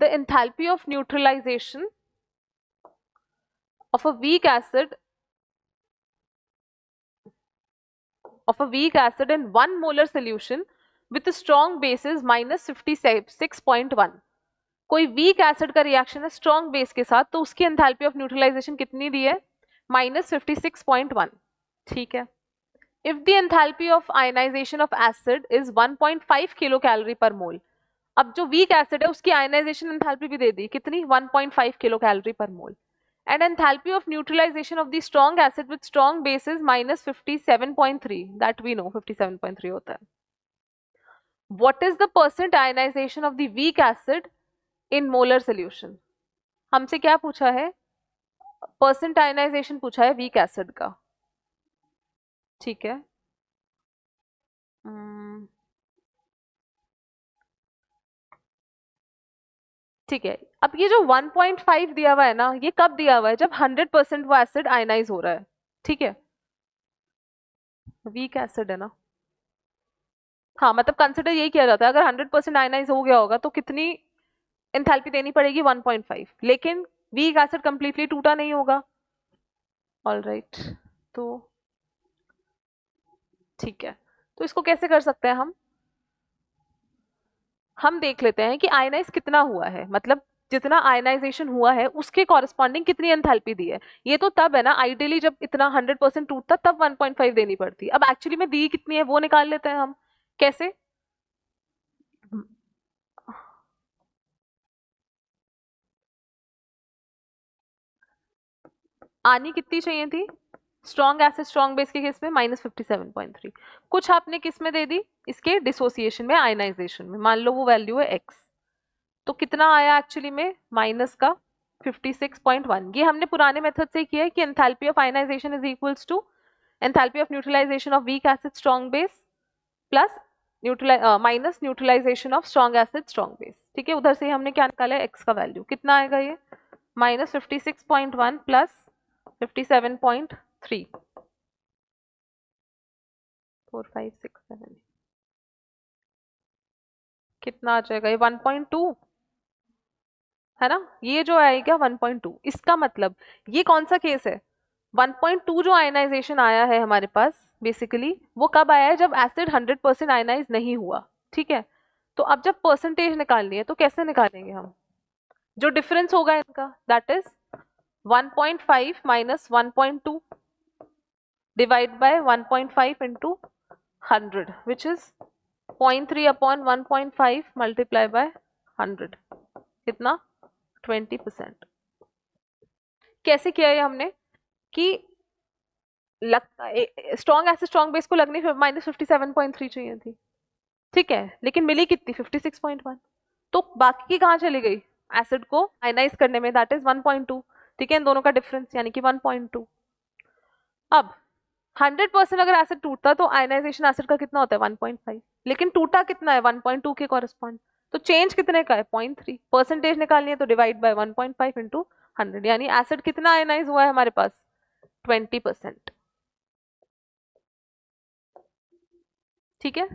the enthalpy of neutralization of a weak acid in 1 molar solution with a strong base is -56.1. कोई weak acid का reaction है strong base के साथ, तो उसकी एंथैल्पी ऑफ न्यूट्रलाइजेशन कितनी दी है? -56.1. ठीक है. If the enthalpy of ionization of acid is 1.5 kilo calorie per mole. अब जो वीक एसिड है उसकी आयनाइजेशन एंथैल्पी भी दे दी, कितनी? 1.5 kilo calorie per mole. And enthalpy of neutralization of the strong acid with strong base is -57.3. That we know 57.3 होता है. What is the percent ionization of the weak acid in molar solution? हमसे क्या पूछा है? Percent ionization पूछा है weak acid का. ठीक है. ठीक है. अब ये जो 1.5 दिया हुआ है ना, ये कब दिया हुआ है? जब 100% वो एसिड आयनाइज हो रहा है. ठीक है. वीक एसिड है ना. हाँ, मतलब कंसिडर यही किया जाता है, अगर 100% आयनाइज हो गया होगा तो कितनी एंथैल्पी देनी पड़ेगी? 1.5. लेकिन वीक एसिड कंप्लीटली टूटा नहीं होगा. ऑलराइट. तो ठीक है. तो इसको कैसे कर सकते हैं हम देख लेते हैं कि आयनाइज कितना हुआ है, मतलब जितना आयनाइजेशन हुआ है उसके कॉरेस्पॉन्डिंग कितनी एंथैल्पी दी है. ये तो तब है ना, आइडियली जब इतना 100% टूटता तब 1.5 देनी पड़ती. अब एक्चुअली में दी कितनी है वो निकाल लेते हैं हम. कैसे? आनी कितनी चाहिए थी स्ट्रॉन्ग एसिड स्ट्रॉन्ग बेस के केस में? -57.3. कुछ आपने किस में दे दी? इसके डिसोसिएशन में, आयनाइजेशन में. मान लो वो वैल्यू है x, तो कितना आया एक्चुअली में? माइनस का 56.1. ये हमने पुराने मेथड से किया है कि enthalpy of ionization is equals to enthalpy of neutralization of weak acid strong base plus minus neutralization of strong acid strong base. ठीक है. उधर से हमने क्या निकाला है? x का वैल्यू कितना आएगा? ये -56.1 प्लस 57.3. 4 5 6 7 कितना आ जाएगा? ये 1.2 है ना. ये जो आएगा 1.2, इसका मतलब ये कौन सा केस है? 1.2 जो आयनाइजेशन आया है हमारे पास बेसिकली वो कब आया है? जब एसिड 100% आयनाइज नहीं हुआ. ठीक है. तो अब जब परसेंटेज निकालनी है तो कैसे निकालेंगे हम? जो डिफरेंस होगा इनका, that is 1.5 minus 1.2 divide by 1.5 into 100 which is 0.3 upon 1.5 multiply by 100. कितना? 20%. कैसे किया है हमने कि स्ट्रॉन्ग एसिड स्ट्रॉन्ग बेस को लगनी -57.3 चाहिए थी. ठीक है. लेकिन मिली कितनी? 56.1. तो बाकी की कहाँ चली गई एसिड को आयनाइज करने में? That is 1.2. ठीक है. इन दोनों का डिफरेंस यानी कि 1.2. अब 100% अगर एसिड टूटता तो आयनाइजेशन एसिड का कितना होता है? 1.5. लेकिन टूटा कितना है? 1.2 के कॉरेस्पॉन्ड. तो चेंज कितने का है? 0.3. परसेंटेज निकालनी है तो डिवाइड बाय 1.5 इंटू 100. यानी एसिड कितना आयनाइज हुआ है हमारे पास? 20%. ठीक है.